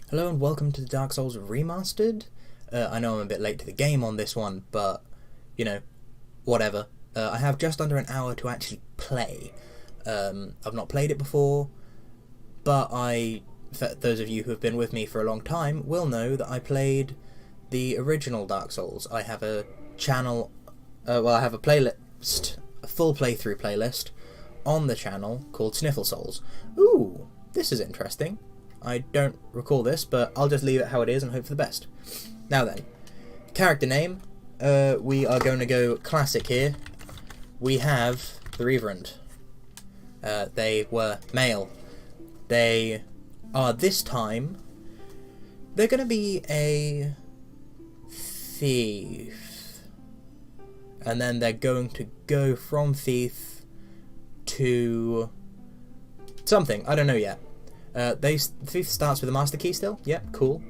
Hello and welcome to the Dark Souls Remastered. I know I'm a bit late to the game on this one, but, you know, whatever. I have just under an hour to actually play. I've not played it before, but for those of you who have been with me for a long time, will know that I played the original Dark Souls. I have a channel, I have a playlist, a full playthrough playlist on the channel called Sniffle Souls. Ooh, this is interesting. I don't recall this, but I'll just leave it how it is and hope for the best. Now then, character name, we are going to go classic here. We have the Reverend. They were male. They are this time, they're going to be a thief. And then they're going to go from thief to something, I don't know yet. Thief starts with a master key still. Yep, cool.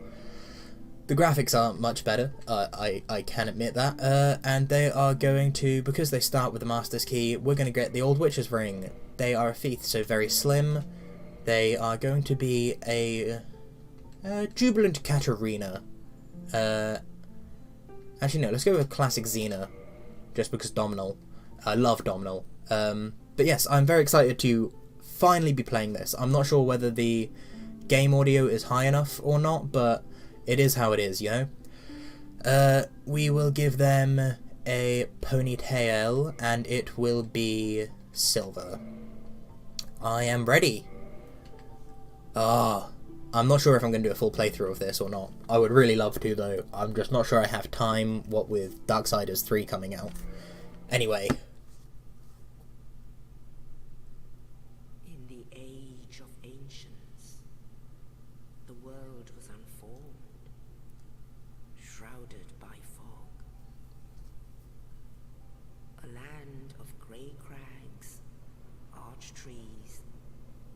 The graphics are much better. I can admit that. And they are going to, because they start with the master's key, we're going to get the Old Witch's Ring. They are a thief, so very slim. They are going to be a Jubilant Katarina. Actually, no, let's go with classic Xena, just because Dominal. I love Dominal. But yes, I'm very excited to finally be playing this. I'm not sure whether the game audio is high enough or not, but it is how it is, you know? We will give them a ponytail, and it will be silver. I am ready. I'm not sure if I'm going to do a full playthrough of this or not. I would really love to, though. I'm just not sure I have time, what with Darksiders 3 coming out. Anyway. Trees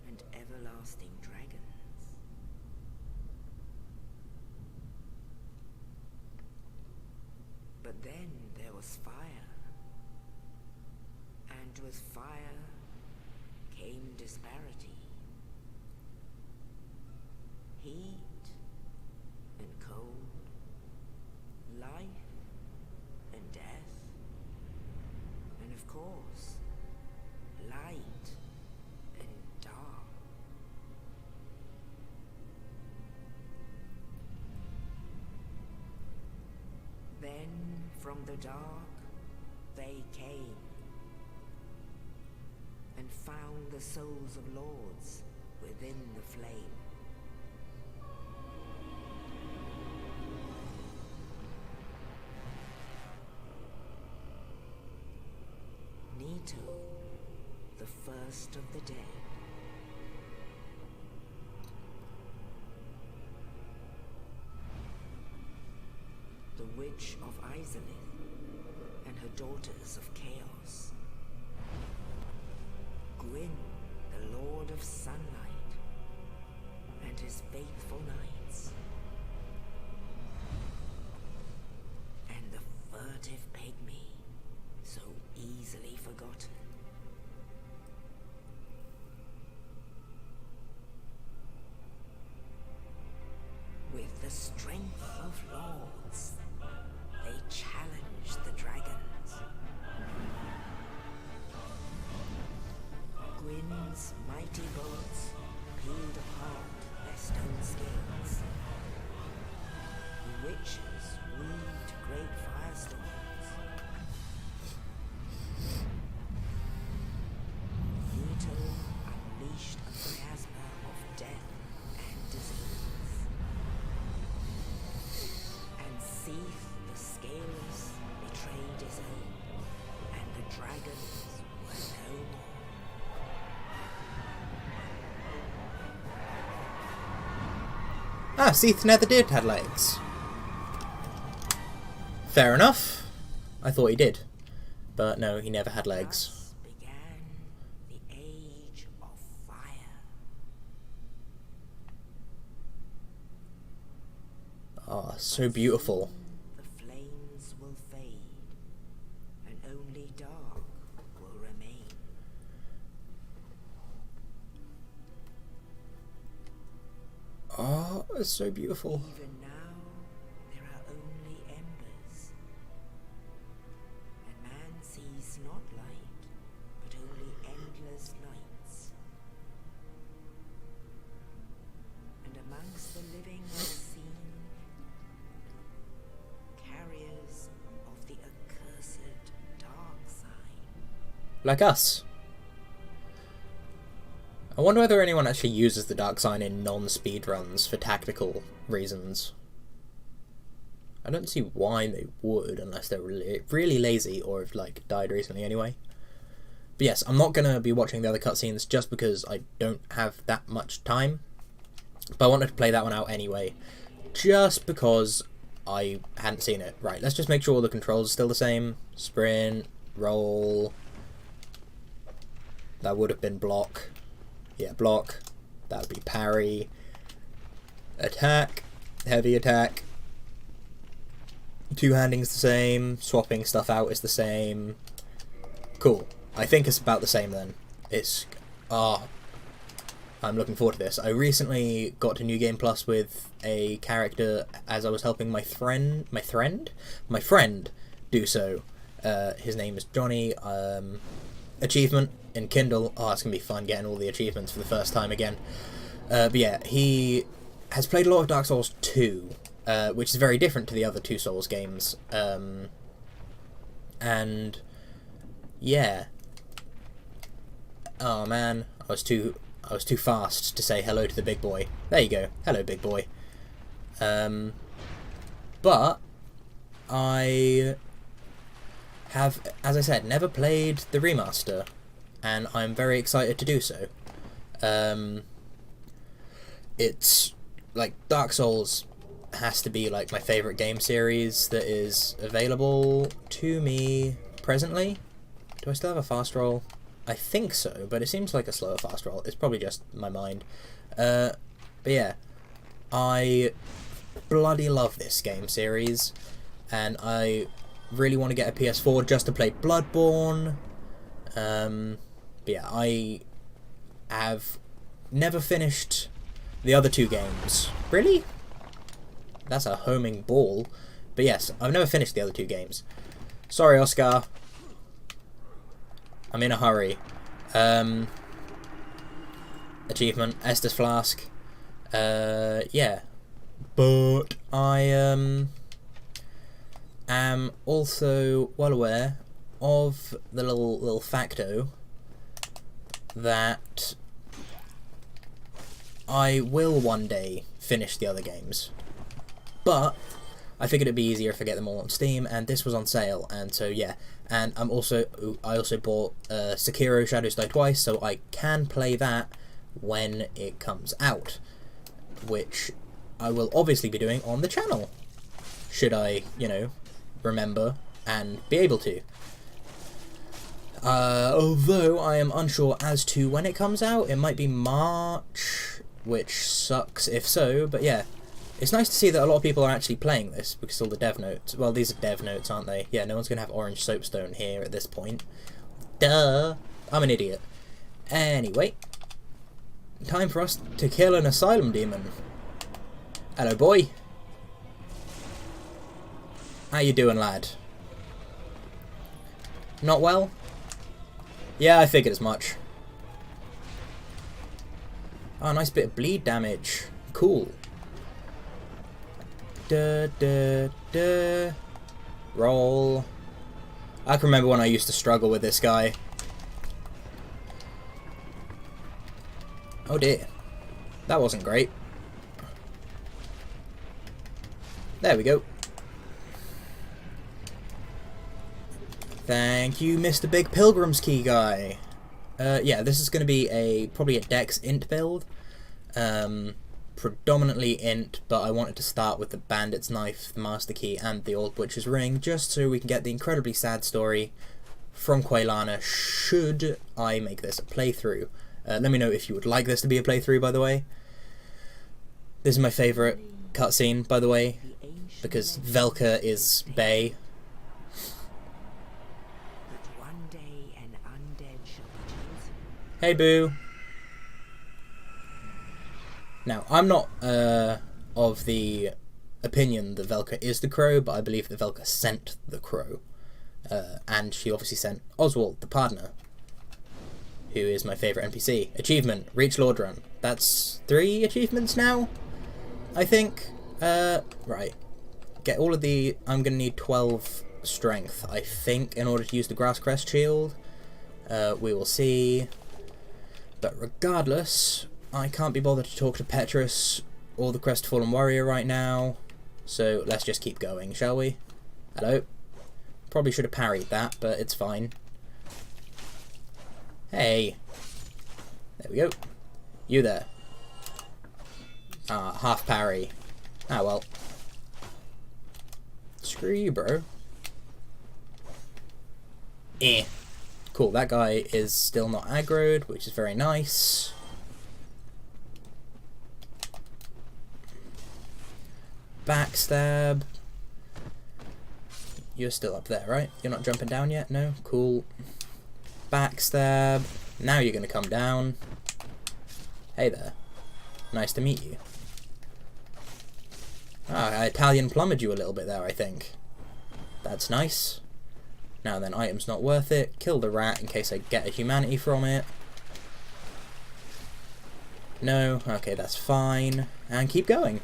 and everlasting dragons. But then there was fire, and with fire came disparity, heat and cold, life and death, and of course, light and dark. Then from the dark they came and found the souls of lords within the flame. Nito, the first of the dead. The Witch of Izalith and her daughters of Chaos. Gwyn, the Lord of Sunlight, and his faithful knights. And the furtive pygmy, so easily forgotten. With the strength of lords, they challenged the dragons. Gwyn's mighty bolts peeled apart their stone scales. The witches weaved great firestorms. Nito unleashed a miasma of death and disease. And Seath the Scaleless betrayed his own, and the dragons were no more. Seath never did have legs. Fair enough. I thought he did. But no, he never had legs. Thus began the Age of Fire. So beautiful. The flames will fade, and only dark will remain. It's so beautiful. Even now, there are only embers. And man sees not light, but only endless nights. And amongst the living are seen carriers of the accursed dark sign. Like us. I wonder whether anyone actually uses the dark sign in non-speed runs for tactical reasons. I don't see why they would, unless they're really lazy or have like died recently anyway. But yes, I'm not going to be watching the other cutscenes just because I don't have that much time. But I wanted to play that one out anyway, just because I hadn't seen it. Right, let's just make sure all the controls are still the same. Sprint, roll. That would have been block. Yeah, block. That would be parry. Attack. Heavy attack. Two-handing's the same. Swapping stuff out is the same. Cool. I think it's about the same then. It's... I'm looking forward to this. I recently got to New Game Plus with a character as I was helping my friend do so. His name is Johnny. Achievement in Kindle. Oh, it's going to be fun getting all the achievements for the first time again. But yeah, he has played a lot of Dark Souls 2, which is very different to the other two Souls games. And yeah. Oh man, I was too fast to say hello to the big boy. There you go. Hello, big boy. But I have, as I said, never played the remaster, and I'm very excited to do so. It's like Dark Souls has to be like my favourite game series that is available to me presently. Do I still have a fast roll? I think so, but it seems like a slower fast roll. It's probably just my mind. But yeah, I bloody love this game series, and I really want to get a PS4 just to play Bloodborne. But yeah, I have never finished the other two games. Really? That's a homing ball. But yes, I've never finished the other two games. Sorry, Oscar. I'm in a hurry. Achievement, Estus Flask. Yeah. But I am also well aware of the little facto that I will one day finish the other games. But I figured it'd be easier if I get them all on Steam, and this was on sale, and so yeah. And I also bought Sekiro Shadows Die Twice, so I can play that when it comes out, which I will obviously be doing on the channel, should I, you know, remember and be able to. Although I am unsure as to when it comes out. It might be March, which sucks if so, but yeah. It's nice to see that a lot of people are actually playing this, because all the dev notes... Well, these are dev notes, aren't they? Yeah, no one's going to have orange soapstone here at this point. Duh! I'm an idiot. Anyway. Time for us to kill an asylum demon. Hello, boy. How you doing, lad? Not well? Yeah, I figured as much. Oh, nice bit of bleed damage. Cool. Duh, duh, duh. Roll. I can remember when I used to struggle with this guy. Oh dear. That wasn't great. There we go. Thank you, Mr. Big Pilgrim's Key guy. Yeah, this is going to be probably a Dex Int build. Predominantly Int, but I wanted to start with the Bandit's Knife, the Master Key, and the Old Witch's Ring, just so we can get the incredibly sad story from Quaylana, should I make this a playthrough. Let me know if you would like this to be a playthrough, by the way. This is my favourite cutscene, by the way, because Velka is Bay. Hey, boo. Now, I'm not of the opinion that Velka is the crow, but I believe that Velka sent the crow. And she obviously sent Oswald, the partner, who is my favourite NPC. Achievement, reach Lord Run. That's 3 achievements now, I think. Right. Get all of the... I'm going to need 12 strength, I think, in order to use the Grass Crest shield. We will see. But regardless, I can't be bothered to talk to Petrus or the Crestfallen Warrior right now. So let's just keep going, shall we? Hello? Probably should have parried that, but it's fine. Hey. There we go. You there. Ah, half parry. Ah, well. Screw you, bro. Eh. Cool, that guy is still not aggroed, which is very nice. Backstab. You're still up there, right? You're not jumping down yet? No? Cool. Backstab. Now you're going to come down. Hey there. Nice to meet you. Ah, I Italian plumbered you a little bit there, I think. That's nice. Now then, item's not worth it. Kill the rat in case I get a humanity from it. No? Okay, that's fine. And keep going.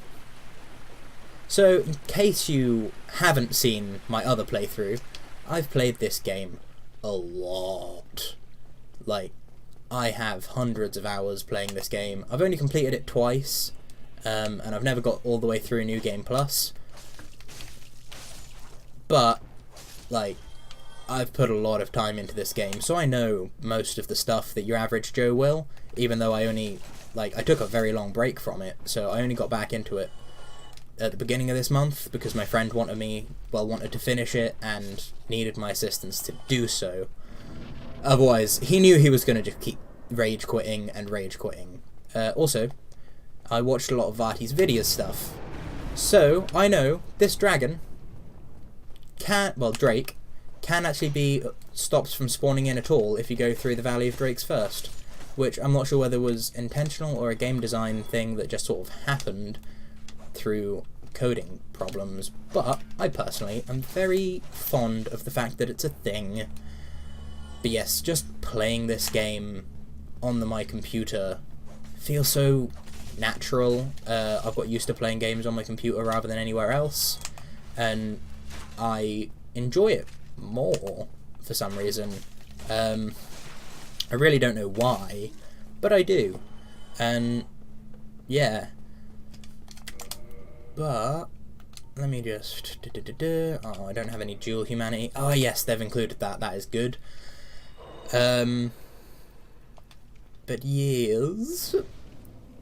So, in case you haven't seen my other playthrough, I've played this game a lot. Like, I have hundreds of hours playing this game. I've only completed it twice, and I've never got all the way through New Game Plus. But, like, I've put a lot of time into this game, so I know most of the stuff that your average Joe will, even though I took a very long break from it, so I only got back into it at the beginning of this month because my friend wanted to finish it and needed my assistance to do so. Otherwise, he knew he was going to just keep rage quitting and rage quitting. Also, I watched a lot of Varty's videos stuff, so I know this dragon Drake can actually be stopped from spawning in at all if you go through the Valley of Drakes first, which I'm not sure whether was intentional or a game design thing that just sort of happened through coding problems, but I personally am very fond of the fact that it's a thing. But yes, just playing this game on my computer feels so natural. I've got used to playing games on my computer rather than anywhere else, and I enjoy it more for some reason. I really don't know why, but I do. And yeah. But let me just... Oh, I don't have any dual humanity. Oh yes, they've included that. That is good. But yes,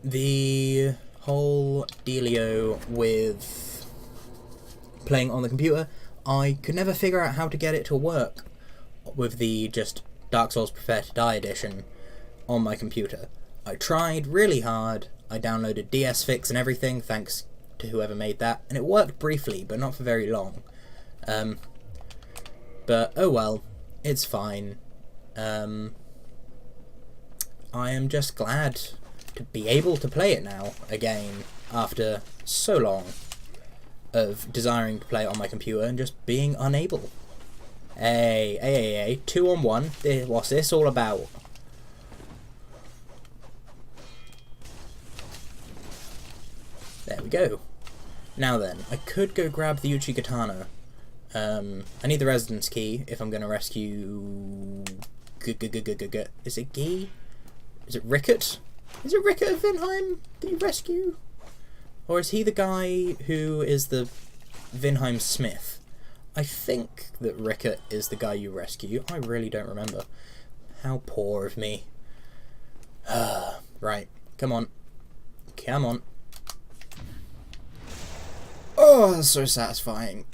the whole dealio with playing on the computer, I could never figure out how to get it to work with the just Dark Souls Prepare to Die edition on my computer. I tried really hard. I downloaded DS Fix and everything, thanks to whoever made that, and it worked briefly, but not for very long. But oh well, it's fine. I am just glad to be able to play it now again after so long of desiring to play it on my computer and just being unable. Hey, 2-on-1. What's this all about? There we go. Now then, I could go grab the Uchigatana. I need the residence key if I'm going to rescue... Is it Guy? Is it Rickert? Is it Rickert of Vinheim that you rescue? Or is he the guy who is the Vinheim Smith? I think that Rickert is the guy you rescue. I really don't remember. How poor of me. Right, come on. Come on. Oh, that's so satisfying.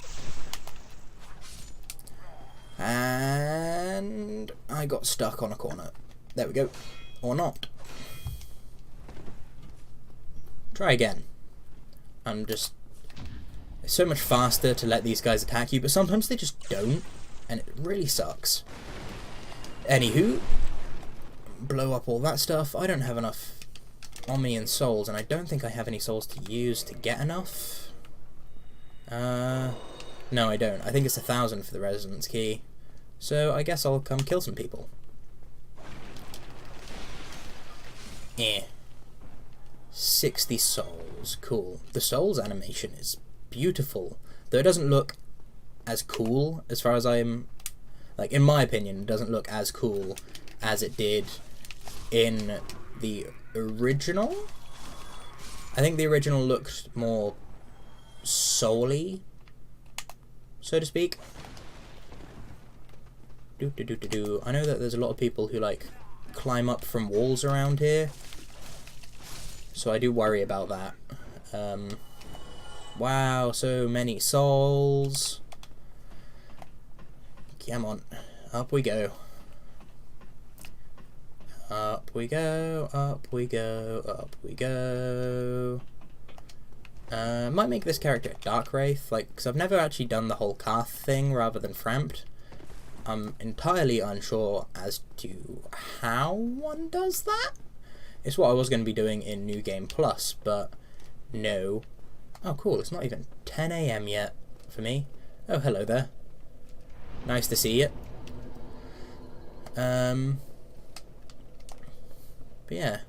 And I got stuck on a corner. There we go. Or not. Try again. It's so much faster to let these guys attack you, but sometimes they just don't, and it really sucks. Anywho, blow up all that stuff. I don't have enough on me in souls, and I don't think I have any souls to use to get enough. No, I don't. I think it's 1,000 for the Resonance Key. So I guess I'll come kill some people. 60 souls. Cool. The souls animation is beautiful. Though it doesn't look as cool as far as I'm... Like, in my opinion, it doesn't look as cool as it did in the original. I think the original looked more soul-y, so to speak. I know that there's a lot of people who like climb up from walls around here, so I do worry about that. Wow, so many souls. Come on, up we go. Up we go, up we go, up we go. Might make this character a Dark Wraith, like, because I've never actually done the whole Karth thing rather than Framped. I'm entirely unsure as to how one does that. It's what I was going to be doing in New Game Plus, but no. Oh cool, it's not even 10 AM yet for me. Oh, hello there. Nice to see you. But yeah.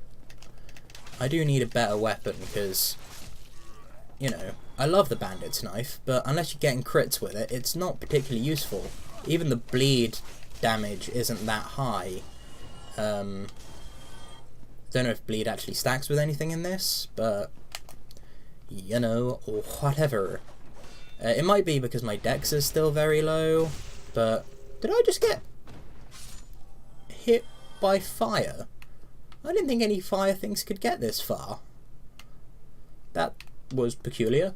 I do need a better weapon, because, you know, I love the Bandit's Knife, but unless you're getting crits with it, it's not particularly useful. Even the bleed damage isn't that high. Don't know if bleed actually stacks with anything in this, but you know, or whatever. It might be because my dex is still very low, but did I just get hit by fire? I didn't think any fire things could get this far. That was peculiar.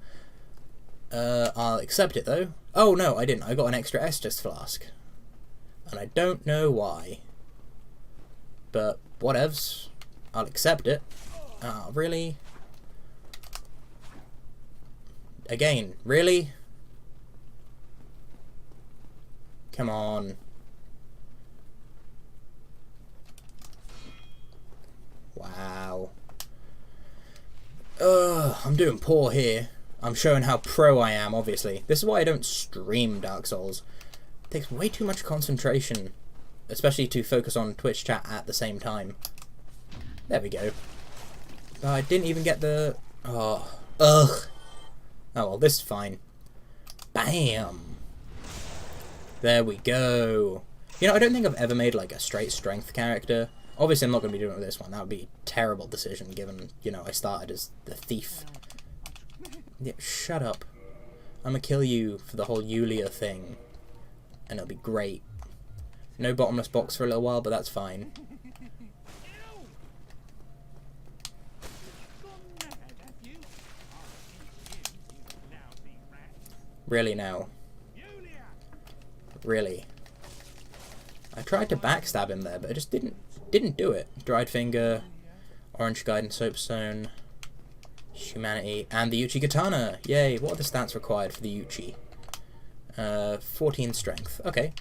I'll accept it though. Oh no, I didn't. I got an extra Estus flask. And I don't know why. But whatevs. I'll accept it. Ah, really? Again, really? Come on. Wow. I'm doing poor here. I'm showing how pro I am, obviously. This is why I don't stream Dark Souls. It takes way too much concentration, especially to focus on Twitch chat at the same time. There we go. I didn't even get the... Oh, ugh. Oh well, this is fine. Bam! There we go. You know, I don't think I've ever made like a straight strength character. Obviously I'm not going to be doing it with this one. That would be a terrible decision given, you know, I started as the thief. Yeah, shut up. I'm gonna kill you for the whole Yulia thing. And it'll be great. No bottomless box for a little while, but that's fine. Really now? Really? I tried to backstab him there, but I just didn't do it. Dried Finger, Orange Guide and Soapstone, Humanity, and the Uchi Katana! Yay! What are the stats required for the Uchi? 14 Strength. Okay.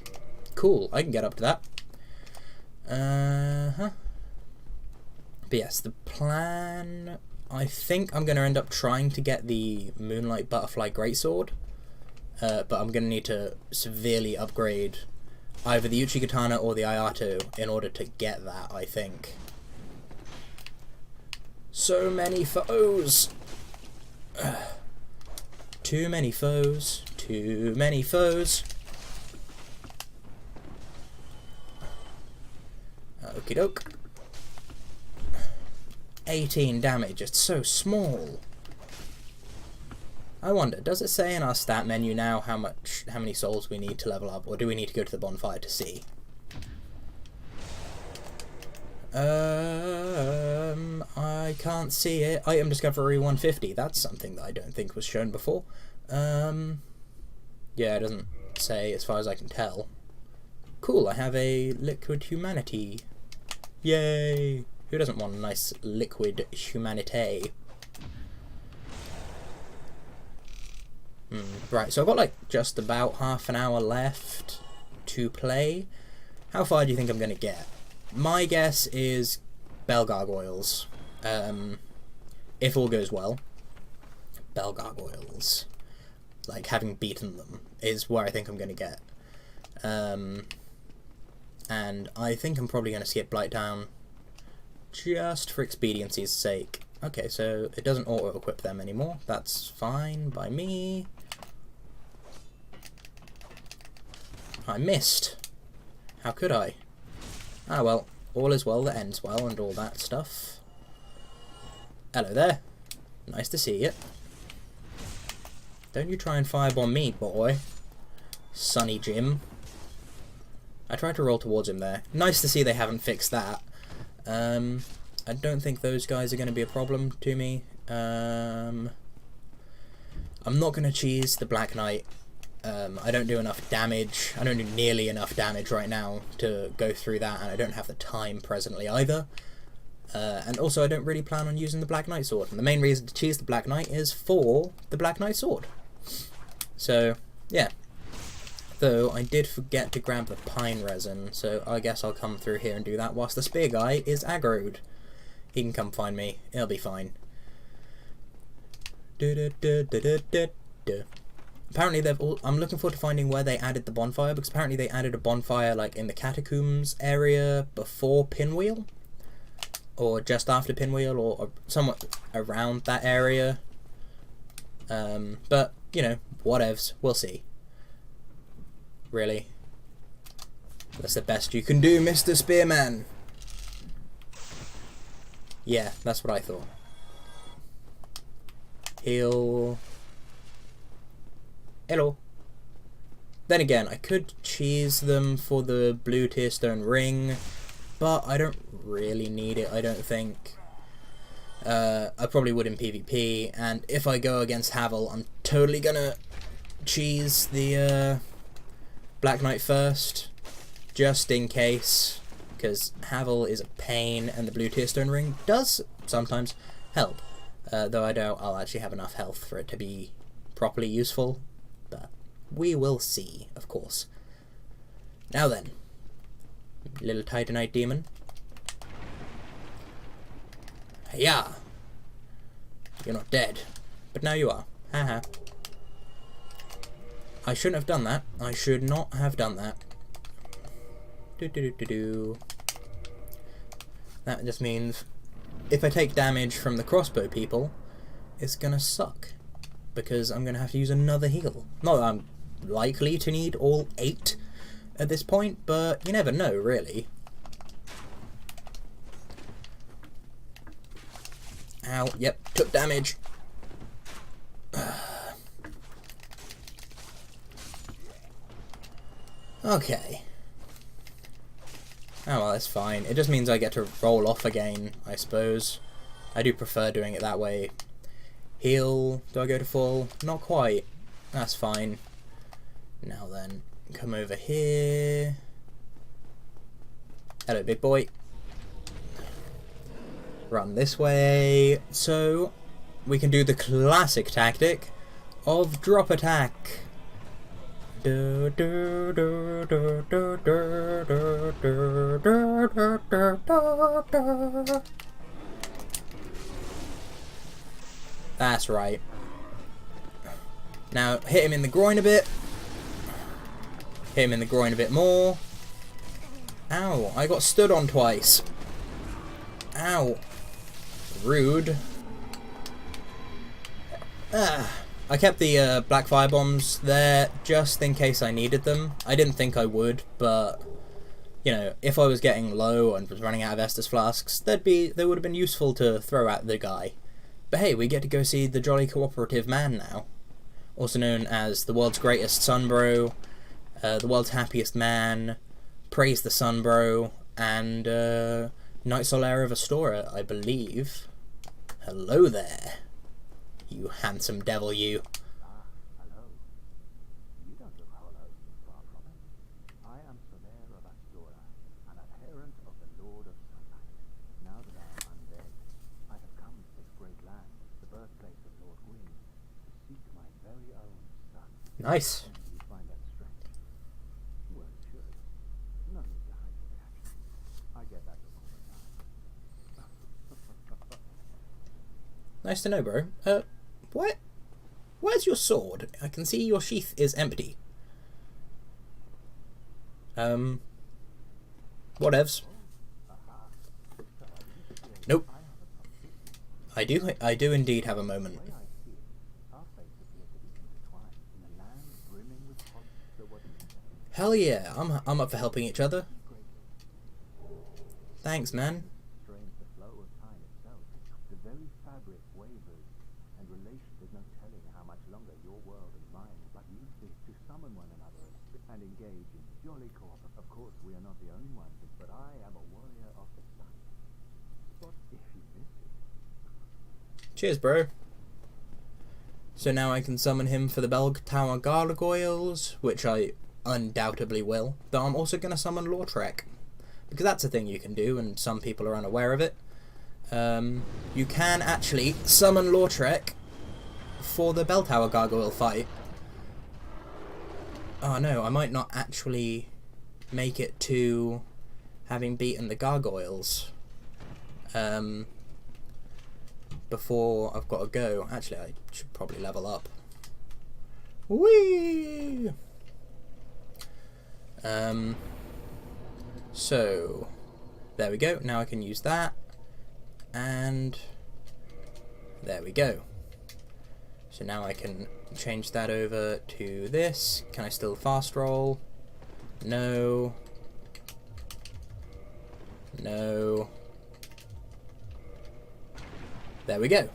Cool, I can get up to that. But yes, the plan... I think I'm going to end up trying to get the Moonlight Butterfly Greatsword. But I'm going to need to severely upgrade either the Uchi Katana or the Ayato in order to get that, I think. So many foes! Too many foes. Too many foes. Okie doke. 18 damage, it's so small. I wonder, does it say in our stat menu now how many souls we need to level up, or do we need to go to the bonfire to see? I can't see it. Item discovery 150. That's something that I don't think was shown before. Yeah, it doesn't say as far as I can tell. Cool, I have a liquid humanity. Yay! Who doesn't want a nice liquid humanity? Right, so I've got like just about half an hour left to play. How far do you think I'm going to get? My guess is Bell Gargoyles. if all goes well, Bell Gargoyles, like having beaten them, is where I think I'm going to get. And I think I'm probably going to skip Blighttown just for expediency's sake. Okay, so it doesn't auto-equip them anymore. That's fine by me. I missed. How could I? Ah well, all is well that ends well and all that stuff. Hello there. Nice to see you. Don't you try and firebomb me, boy. Sonny Jim. I tried to roll towards him there. Nice to see they haven't fixed that. I don't think those guys are going to be a problem to me. I'm not going to cheese the Black Knight. I don't do enough damage. I don't do nearly enough damage right now to go through that, and I don't have the time presently either. And also I don't really plan on using the Black Knight sword. And the main reason to cheese the Black Knight is for the Black Knight sword. So, yeah. Though I did forget to grab the pine resin, so I guess I'll come through here and do that whilst the spear guy is aggroed. He can come find me. It'll be fine. Apparently they've all, I'm looking forward to finding where they added the bonfire, because apparently they added a bonfire like in the catacombs area before Pinwheel, or just after Pinwheel, or somewhat around that area. But you know, whatevs, we'll see. Really, that's the best you can do, Mr. Spearman. Yeah, that's what I thought. Heal. Hello. Then again, I could cheese them for the blue tearstone ring, but I don't really need it, I don't think. I probably would in PvP, and if I go against Havel, I'm totally gonna cheese the Black Knight first, just in case, because Havel is a pain, and the blue tearstone ring does sometimes help, though I doubt I'll actually have enough health for it to be properly useful. But we will see, of course. Now then, little Titanite demon. Yeah, you're not dead, but now you are. Haha. I shouldn't have done that. I should not have done that. That just means if I take damage from the crossbow people, it's gonna suck, because I'm going to have to use another heal. Not that I'm likely to need all 8 at this point, but you never know, really. Ow, yep, took damage. Okay. Oh well, that's fine. It just means I get to roll off again, I suppose. I do prefer doing it that way. Heal, do I go to full? Not quite. That's fine. Now then, come over here. Hello, big boy. Run this way. So, we can do the classic tactic of drop attack. That's right. Now, hit him in the groin a bit. Hit him in the groin a bit more. Ow, I got stood on twice. Ow. Rude. I kept the black fire bombs there just in case I needed them. I didn't think I would, but you know, if I was getting low and was running out of Estus flasks, they would have been useful to throw at the guy. But hey, we get to go see the Jolly Cooperative Man now, also known as the world's greatest Sunbro, the world's happiest man, Praise the Sunbro, and Knight Solaire of Astora, I believe. Hello there, you handsome devil, you. Hello. You don't look hollow, far from it. I am Solaire of Astora, an adherent of the Lord of Sunlight. Now that I am undead, I have come to this great land, the birthplace of Lord Gwyn, to seek my very own son. Nice. Do you find that strange? Well, it should. No need to hide your reaction. I get that from all the time. Nice to know, bro. What? Where's your sword? I can see your sheath is empty. Whatevs. Nope. I do indeed have a moment. Hell yeah, I'm up for helping each other. Thanks, man. Strains the flow of time itself. The very fabric wavers, and relation is no telling how much longer your world and mine but use this to summon one another and engage in jolly co-op. Of course, we are not the only ones, but I am a warrior of the sun. But if you miss it... Cheers, bro. So now I can summon him for the Bell Tower Gargoyles, which I undoubtedly will. Though I'm also going to summon Lautrec, because that's a thing you can do, and some people are unaware of it. You can actually summon Lautrec for the Bell Tower Gargoyle fight. Oh no, I might not actually make it to having beaten the Gargoyles before I've got to go. Actually, I should probably level up. Whee! So, there we go. Now I can use that. And there we go. So now I can change that over to this. Can I still fast roll? No. No. There we go.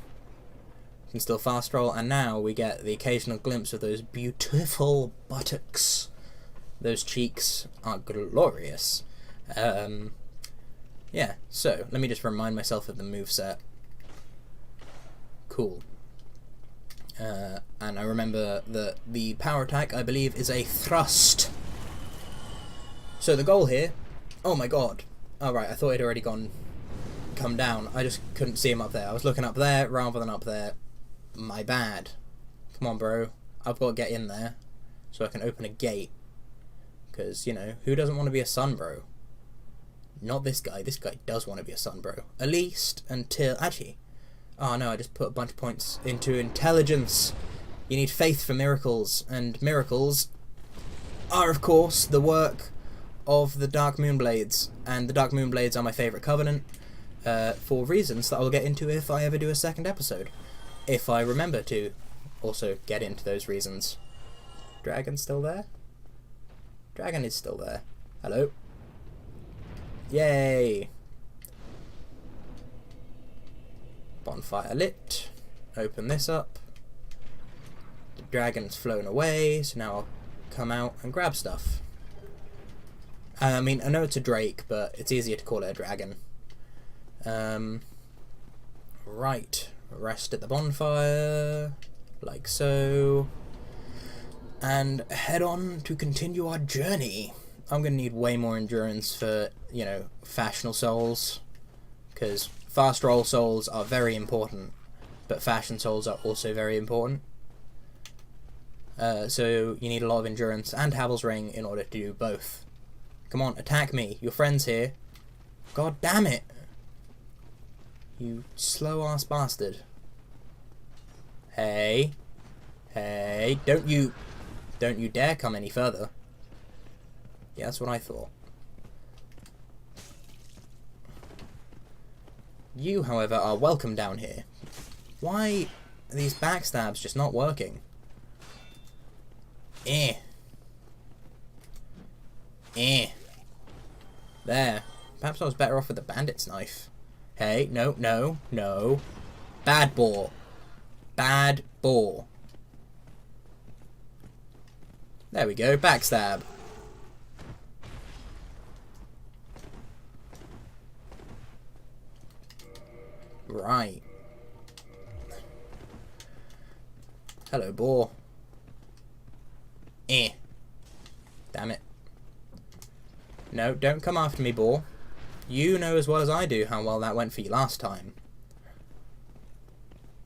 Can still fast roll, and now we get the occasional glimpse of those beautiful buttocks. Those cheeks are glorious. Yeah, so let me just remind myself of the moveset. Cool. And I remember that the power attack, I believe, is a thrust. So the goal here... Oh my god. Alright, I thought he'd already come down. I just couldn't see him up there. I was looking up there rather than up there. My bad. Come on, bro. I've got to get in there so I can open a gate. Because, you know, who doesn't want to be a sun, bro? Not this guy. This guy does want to be a sun, bro. At least until... Actually... Oh no, I just put a bunch of points into intelligence. You need faith for miracles. And miracles are, of course, the work of the Dark Moonblades. And the Dark Moonblades are my favourite covenant. For reasons that I'll get into if I ever do a second episode. If I remember to also get into those reasons. Dragon still there? Dragon is still there. Hello? Yay! Bonfire lit. Open this up. The dragon's flown away, so now I'll come out and grab stuff. I mean, I know it's a drake, but it's easier to call it a dragon. Right. Rest at the bonfire. Like so. And head on to continue our journey. I'm going to need way more endurance for, you know, fashional souls. Because fast roll souls are very important. But fashion souls are also very important. So you need a lot of endurance and Havel's Ring in order to do both. Come on, attack me. Your friend's here. God damn it. You slow-ass bastard. Hey. Hey. Don't you dare come any further. Yeah, that's what I thought. You, however, are welcome down here. Why are these backstabs just not working? Eh. Eh. There. Perhaps I was better off with the bandit's knife. Hey, no, no, no. Bad boar. Bad boar. There we go, backstab. Right. Hello, boar. Eh. Damn it. No, don't come after me, boar. You know as well as I do how well that went for you last time.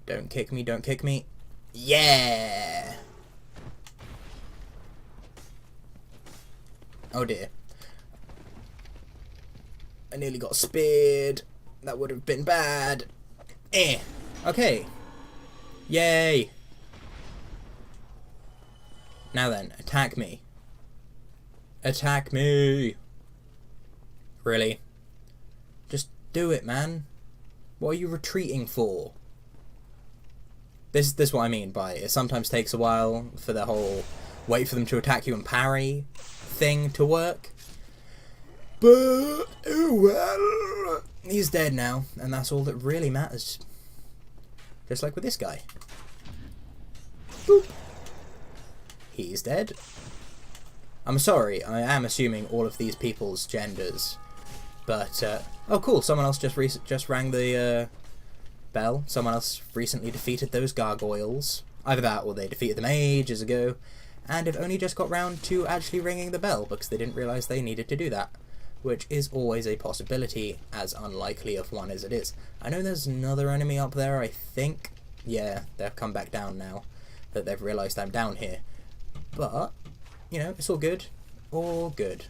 Don't kick me, don't kick me. Yeah! Oh dear. I nearly got speared. That would have been bad. Eh. Okay, Yay! Now then, attack me. Attack me! Really? Just do it, man. What are you retreating for? This is what I mean by it sometimes takes a while for the whole wait for them to attack you and parry thing to work. But, well, he's dead now, and that's all that really matters. Just like with this guy. Boop. He's dead. I'm sorry, I am assuming all of these people's genders. But, oh cool, someone else just rang the bell. Someone else recently defeated those gargoyles. Either that or they defeated them ages ago. And have only just got round to actually ringing the bell because they didn't realise they needed to do that. Which is always a possibility, as unlikely of one as it is. I know there's another enemy up there, I think. Yeah, they've come back down now that they've realised I'm down here. But, you know, it's all good. All good.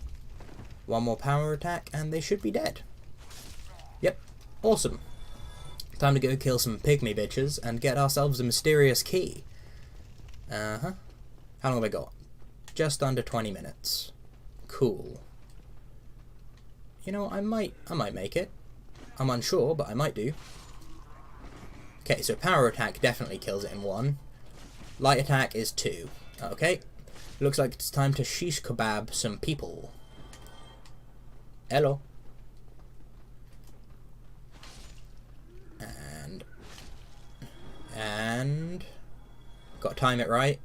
One more power attack and they should be dead. Yep, awesome. Time to go kill some pygmy bitches and get ourselves a mysterious key. Uh-huh. How long have I got? Just under 20 minutes. Cool. You know what, I might make it. I'm unsure, but I might do. Okay, so power attack definitely kills it in 1. Light attack is 2. Okay. Looks like it's time to shish kebab some people. Hello. And got to time it right.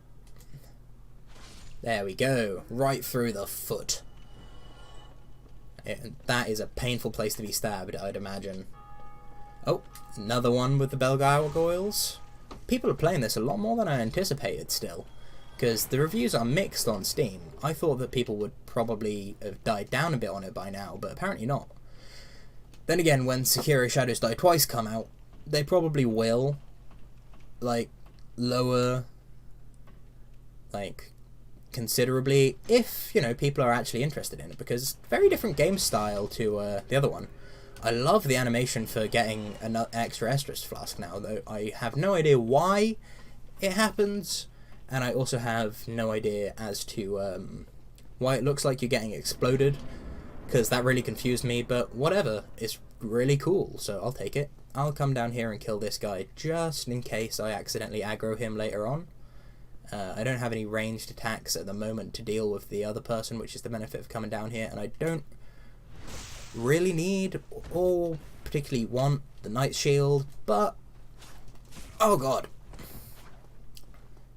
There we go. Right through the foot. That is a painful place to be stabbed, I'd imagine. Oh, another one with the bell gargoyles. People are playing this a lot more than I anticipated still. Because the reviews are mixed on Steam. I thought that people would probably have died down a bit on it by now, but apparently not. Then again, when Sekiro Shadows Die Twice come out, they probably will, like, lower, like, considerably, if, you know, people are actually interested in it, because it's a very different game style to the other one. I love the animation for getting an extra Estrus flask now, though I have no idea why it happens, and I also have no idea as to why it looks like you're getting exploded, because that really confused me, but whatever, it's really cool, so I'll take it. I'll come down here and kill this guy, just in case I accidentally aggro him later on. I don't have any ranged attacks at the moment to deal with the other person, which is the benefit of coming down here, and I don't really need or particularly want the Knight's Shield, but oh god.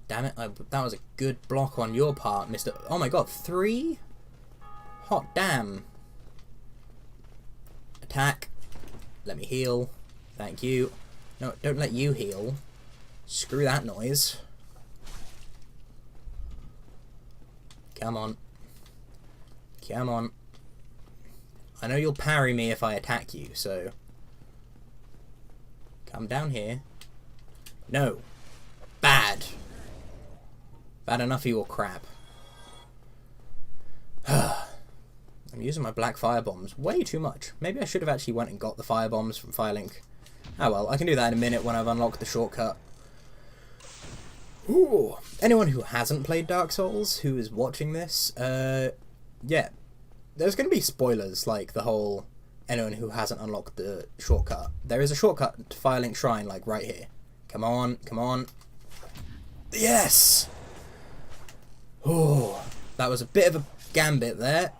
Damn it, that was a good block on your part, Mr. Oh my god, 3? Hot damn. Attack. Let me heal. Thank you. No, don't let you heal. Screw that noise. Come on. Come on. I know you'll parry me if I attack you, so come down here. No. Bad. Bad enough of your crap. I'm using my black fire bombs way too much. Maybe I should have actually went and got the fire bombs from Firelink. Oh well, I can do that in a minute when I've unlocked the shortcut. Ooh. Anyone who hasn't played Dark Souls, who is watching this, yeah. There's going to be spoilers, like the whole anyone who hasn't unlocked the shortcut. There is a shortcut to Firelink Shrine, like right here. Come on, come on. Yes! Oh, that was a bit of a gambit there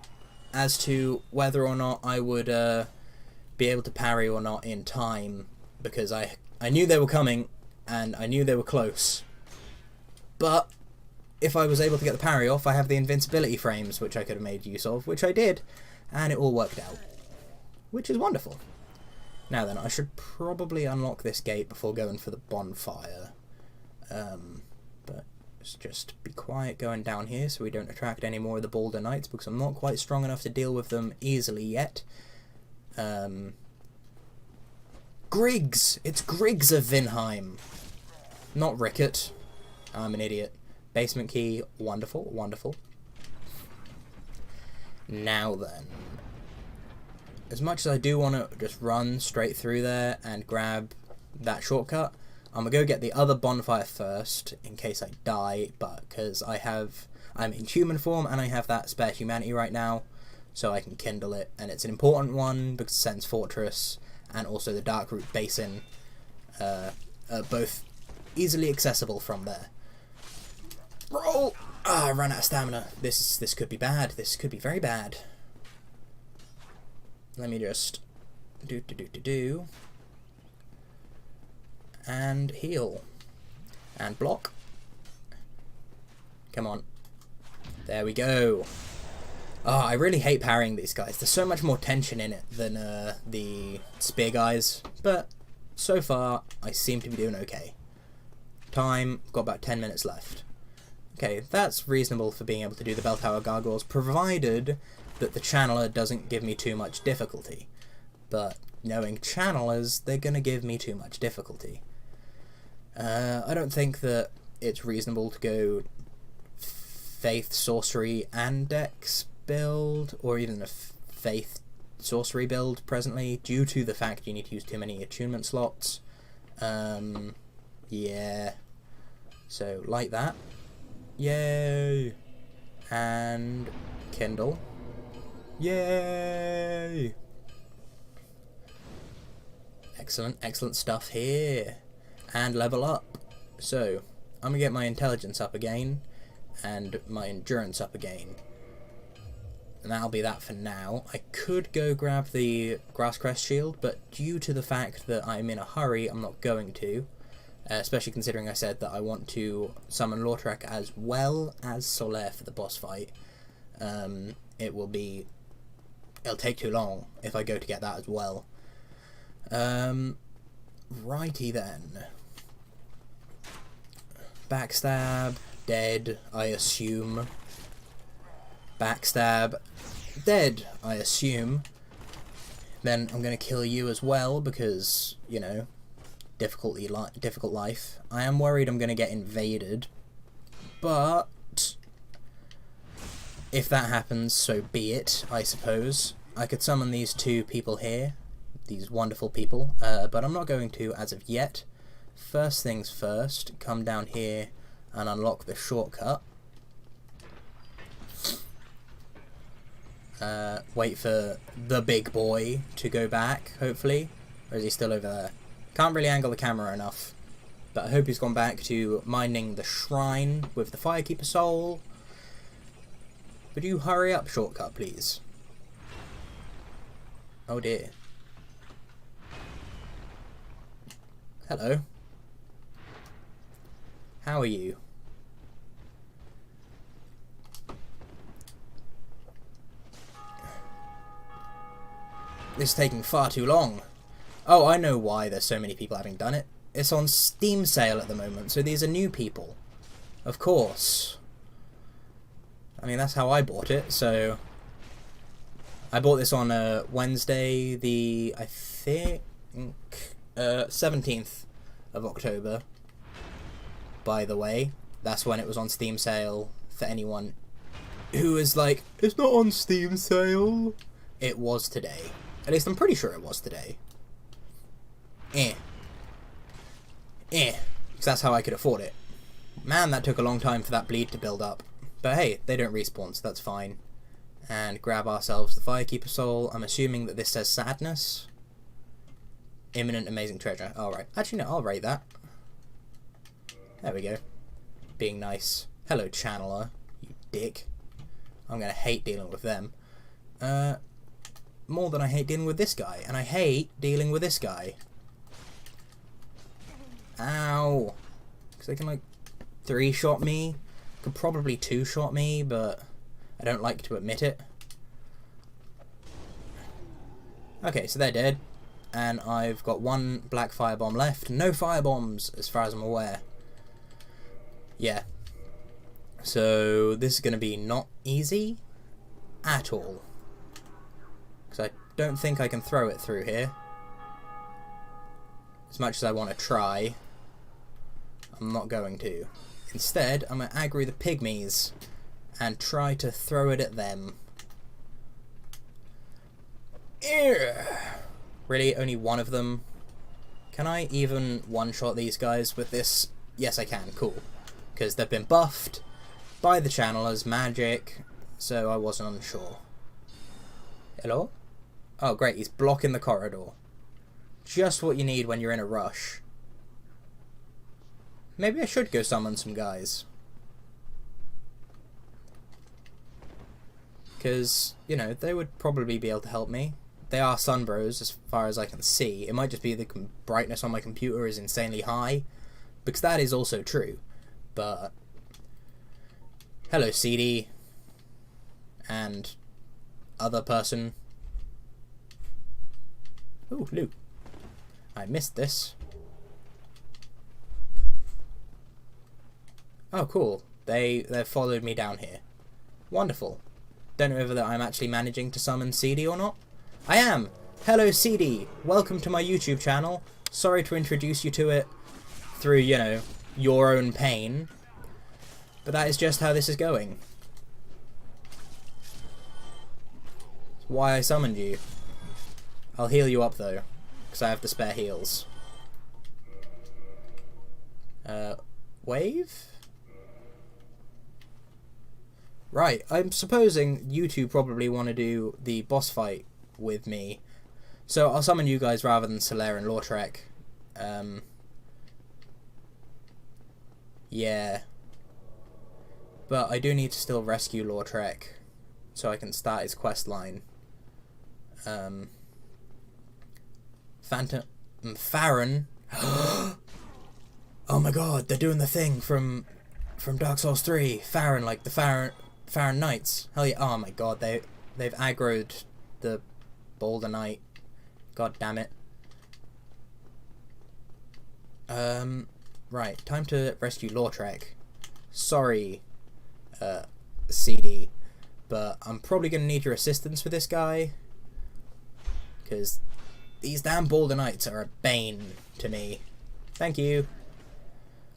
as to whether or not I would be able to parry or not in time, because I knew they were coming and I knew they were close. But if I was able to get the parry off, I have the invincibility frames, which I could have made use of, which I did, and it all worked out, which is wonderful. Now then, I should probably unlock this gate before going for the bonfire, but let's just be quiet going down here so we don't attract any more of the Balder Knights, because I'm not quite strong enough to deal with them easily yet. Griggs! It's Griggs of Vinheim, not Rickett. I'm an idiot. Basement key, wonderful, wonderful. Now then, as much as I do want to just run straight through there and grab that shortcut, I'm gonna go get the other bonfire first, in case I die, but because I'm in human form, and I have that spare humanity right now, so I can kindle it, and it's an important one, because Sen's Fortress, and also the Darkroot Basin, are both easily accessible from there. Roll! Ah, I ran out of stamina. This could be bad. This could be very bad. Let me just do. And heal. And block. Come on. There we go. Oh, I really hate parrying these guys. There's so much more tension in it than the spear guys. But so far, I seem to be doing okay. Time, got about 10 minutes left. Okay, that's reasonable for being able to do the Bell Tower Gargoyles, provided that the channeler doesn't give me too much difficulty. But knowing channelers, they're going to give me too much difficulty. I don't think that it's reasonable to go Faith, Sorcery, and Dex build, or even a Faith Sorcery build presently, due to the fact you need to use too many attunement slots. Yeah. So, like that. Yay! And kindle. Yay! Excellent, excellent stuff here. And level up. So, I'm gonna get my intelligence up again, and my endurance up again. And that'll be that for now. I could go grab the Grasscrest shield, but due to the fact that I'm in a hurry, I'm not going to. Especially considering I said that I want to summon Lautrec as well as Solaire for the boss fight. It'll take too long if I go to get that as well. Righty then. Backstab, dead, I assume. Backstab, dead, I assume. Then I'm gonna kill you as well because, you know, difficult life. I am worried I'm gonna get invaded, but if that happens, so be it, I suppose. I could summon these two people here, these wonderful people, but I'm not going to as of yet. First things first, come down here and unlock the shortcut. Wait for the big boy to go back, hopefully. Or is he still over there? Can't really angle the camera enough. But I hope he's gone back to mining the shrine with the Firekeeper Soul. Would you hurry up, shortcut, please? Oh dear. Hello. How are you? This is taking far too long. Oh, I know why there's so many people having done it. It's on Steam sale at the moment, so these are new people. Of course. I mean, that's how I bought it, so... I bought this on Wednesday, I think, 17th of October. By the way, that's when it was on Steam sale for anyone who is like, it's not on Steam sale. It was today. At least I'm pretty sure it was today. Because that's how I could afford it. Man, that took a long time for that bleed to build up. But hey, they don't respawn, so that's fine. And grab ourselves the Firekeeper Soul. I'm assuming that this says Sadness. Imminent Amazing Treasure. Alright. Actually, no, I'll rate that. There we go. Being nice. Hello, Channeler. You dick. I'm gonna hate dealing with them. More than I hate dealing with this guy. And I hate dealing with this guy. Ow. Because they can, like, 3-shot me. Could probably 2-shot me, but I don't like to admit it. Okay, so they're dead. And I've got one black firebomb left. No firebombs, as far as I'm aware. Yeah. So, this is going to be not easy at all. Because I don't think I can throw it through here. As much as I want to try, I'm not going to. Instead, I'm going to aggro the pygmies and try to throw it at them. Ew. Really? Only one of them Can I even one-shot these guys with this? Yes, I can. Cool. Because they've been buffed by the channel as magic, so I wasn't unsure. Hello? Oh, great. He's blocking the corridor. Just what you need when you're in a rush. Maybe I should go summon some guys. Because, you know, they would probably be able to help me. They are Sunbros as far as I can see. It might just be the brightness on my computer is insanely high, because that is also true. But hello, CD and other person. Ooh, loot. I missed this. Oh, cool. They've followed me down here. Wonderful. Don't know whether I'm actually managing to summon CD or not. I am! Hello, CD! Welcome to my YouTube channel. Sorry to introduce you to it through, you know, your own pain. But that is just how this is going. That's why I summoned you. I'll heal you up, though, because I have the spare heals. Wave? Right, I'm supposing you two probably want to do the boss fight with me. So I'll summon you guys rather than Solaire and Lautrec. Yeah. But I do need to still rescue Lautrec so I can start his quest line. Farron. Oh my god, they're doing the thing from Dark Souls 3. Farron, like the Farron Knights. Hell yeah! Oh my god, they've aggroed the Boulder Knight. God damn it. Right, time to rescue Lautrec. Sorry, CD, but I'm probably gonna need your assistance for this guy, because these damn Boulder Knights are a bane to me. Thank you.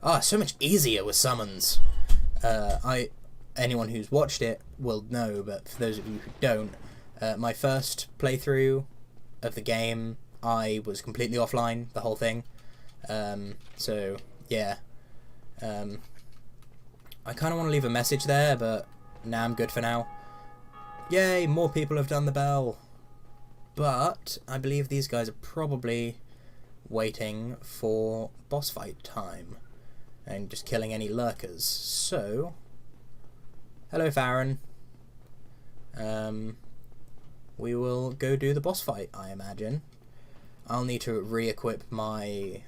Ah, so much easier with summons. Anyone who's watched it will know, but for those of you who don't, my first playthrough of the game, I was completely offline, the whole thing. So, yeah. I kind of want to leave a message there, but nah, I'm good for now. Yay, more people have done the bell. But I believe these guys are probably waiting for boss fight time and just killing any lurkers. So, hello, Farron. We will go do the boss fight, I imagine. I'll need to re-equip my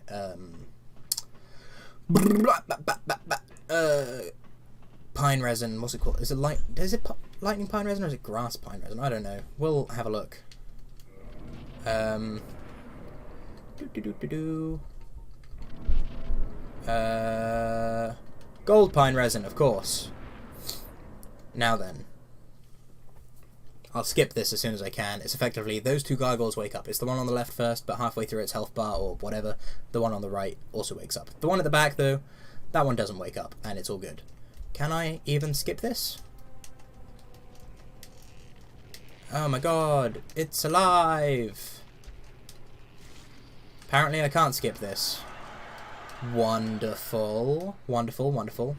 pine resin. What's it called? Is it lightning pine resin or is it grass pine resin? I don't know. We'll have a look. Gold pine resin, of course. Now then. I'll skip this as soon as I can. It's effectively those two gargoyles wake up. It's the one on the left first, but halfway through its health bar or whatever, the one on the right also wakes up. The one at the back, though, that one doesn't wake up, and it's all good. Can I even skip this? Oh my god, it's alive! Apparently I can't skip this. Wonderful. Wonderful, wonderful.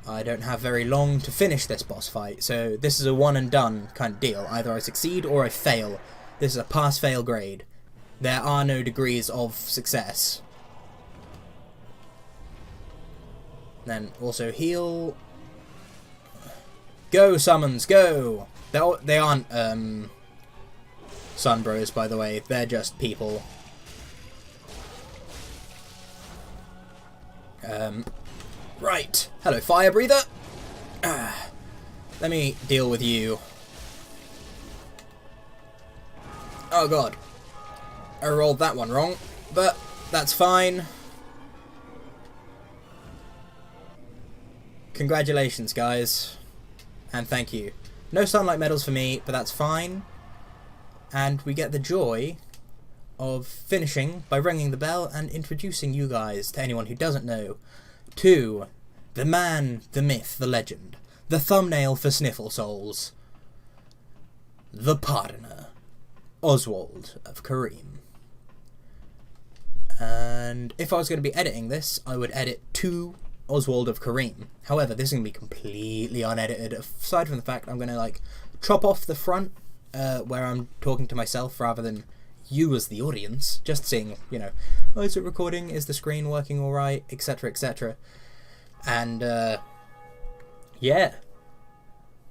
I don't have very long to finish this boss fight, so this is a one and done kind of deal. Either I succeed or I fail. This is a pass-fail grade. There are no degrees of success. Then also heal. Go, summons, go! They aren't Sunbros, by the way. They're just people. Right. Hello, fire breather. Let me deal with you. Oh god. I rolled that one wrong, but that's fine. Congratulations, guys. And thank you. No sunlight medals for me, but that's fine. And we get the joy of finishing by ringing the bell and introducing you guys, to anyone who doesn't know, to the man, the myth, the legend, the thumbnail for Sniffle Souls, the Pardoner, Oswald of Kareem. And if I was going to be editing this, I would edit to Oswald of Kareem. However, this is going to be completely unedited, aside from the fact I'm going to like chop off the front where I'm talking to myself rather than you as the audience, just seeing, you know, oh, is it recording, is the screen working alright, etc, etc. And yeah,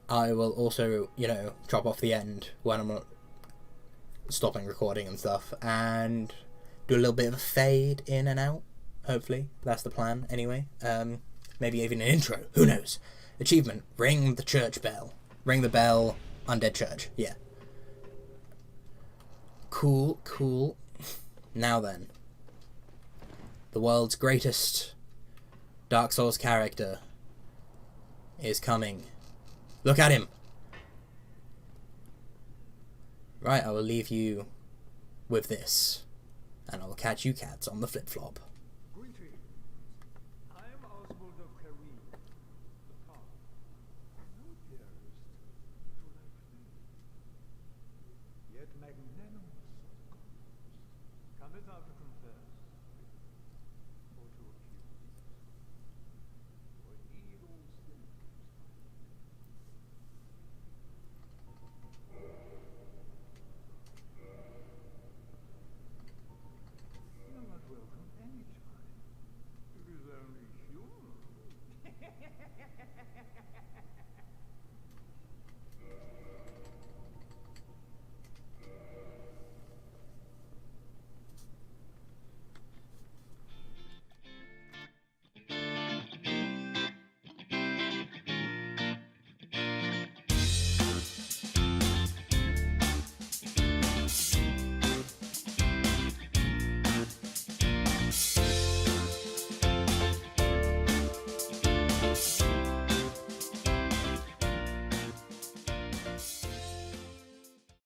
I will also, you know, chop off the end when I'm not stopping recording and stuff, and do a little bit of a fade in and out. Hopefully, that's the plan. Anyway, maybe even an intro. Who knows? Achievement: ring the church bell. Ring the bell. Undead church. Yeah. Cool, cool. Now then, the world's greatest Dark Souls character is coming. Look at him. Right, I will leave you with this, and I will catch you cats on the flip-flop. Greetings. I am Oswald of Kareem, the Path. No dearest, to like thee. Yet magnanimous of gods, cometh out of